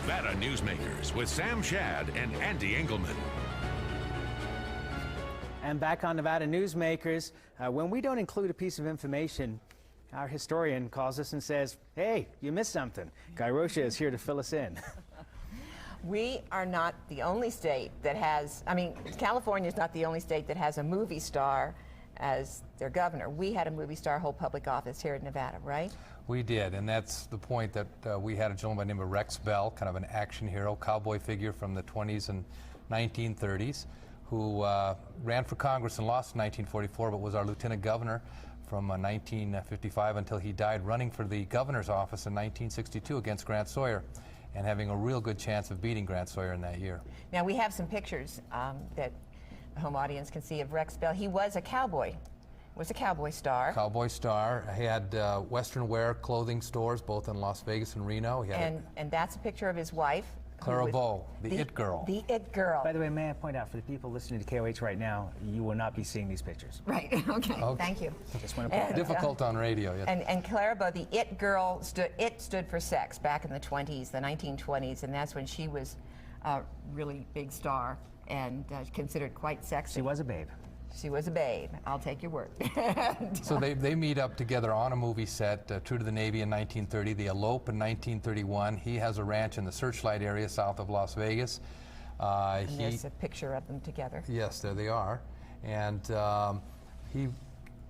Nevada Newsmakers with Sam Shad and Andy Engelman. And back on Nevada Newsmakers, when we don't include a piece of information, our historian calls us and says, hey, you missed something. Guy Rocha is here to fill us in. We are not the only state that has, California is not the only state that has a movie star as their governor. We had a movie star hold public office here in Nevada, right? We did, and that's the point that we had a gentleman by the name of Rex Bell, kind of an action hero, cowboy figure from the 20s and 1930s, who ran for Congress and lost in 1944, but was our lieutenant governor from 1955 until he died running for the governor's office in 1962 against Grant Sawyer, and having a real good chance of beating Grant Sawyer in that year. Now, we have some pictures that the home audience can see of Rex Bell. He was a cowboy. Was a cowboy star. Cowboy star. He had Western wear clothing stores both in Las Vegas and Reno. He had and that's a picture of his wife. Clara Bow, the it girl. The it girl. By the way, may I point out, for the people listening to KOH right now, you will not be seeing these pictures. Right, okay. Thank you. Just want to point Difficult on radio, yes. And Clara Bow, the it girl, stood for sex back in the 20s, the 1920s, and that's when she was a really big star and considered quite sexy. She was a babe. She was a babe. I'll take your word. So they meet up together on a movie set, True to the Navy in 1930. They elope in 1931. He has a ranch in the Searchlight area south of Las Vegas. And there's a picture of them together. Yes, there they are. And he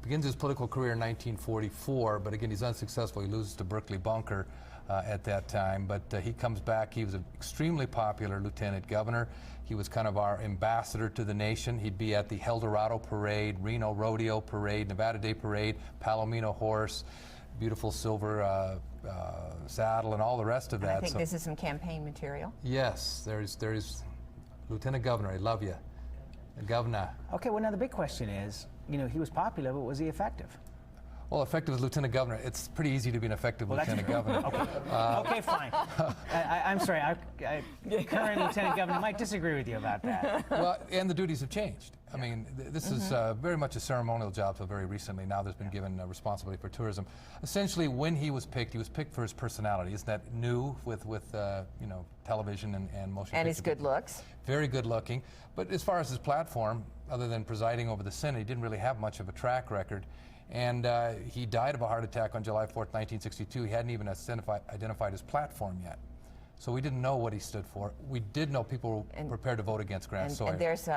begins his political career in 1944, but again, he's unsuccessful. He loses to Berkeley Bunker at that time, but he comes back. He was an extremely popular lieutenant governor. He was kind of our ambassador to the nation. He'd be at the El Dorado Parade, Reno Rodeo Parade, Nevada Day Parade, Palomino Horse, beautiful silver saddle, and all the rest of that. I think this is some campaign material. Yes, there's Lieutenant Governor. I love you, Governor. Okay, well now the big question is, you know, he was popular, but was he effective? Well, effective as Lieutenant Governor, it's pretty easy to be an effective Lieutenant Governor. Okay, fine. I'm sorry, current Lieutenant Governor might disagree with you about that. Well, and the duties have changed. I mean, this is very much a ceremonial job till very recently. Now there's been given responsibility for tourism. Essentially, when he was picked for his personality. Isn't that new with you know, television and motion And picture? his good looks. Very good looking. But as far as his platform, other than presiding over the Senate, he didn't really have much of a track record. And he died of a heart attack on July 4th, 1962. He hadn't even identified his platform yet. So we didn't know what he stood for. We did know people were prepared to vote against Grant Sawyer. And there's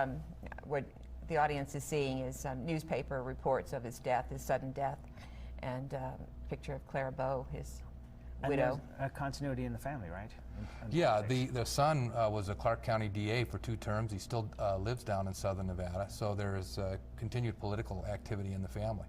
what the audience is seeing is newspaper reports of his death, his sudden death, and a picture of Clara Bow, his widow. And a continuity in the family, right? Yeah, the son was a Clark County DA for 2 terms. He still lives down in southern Nevada, so there is continued political activity in the family.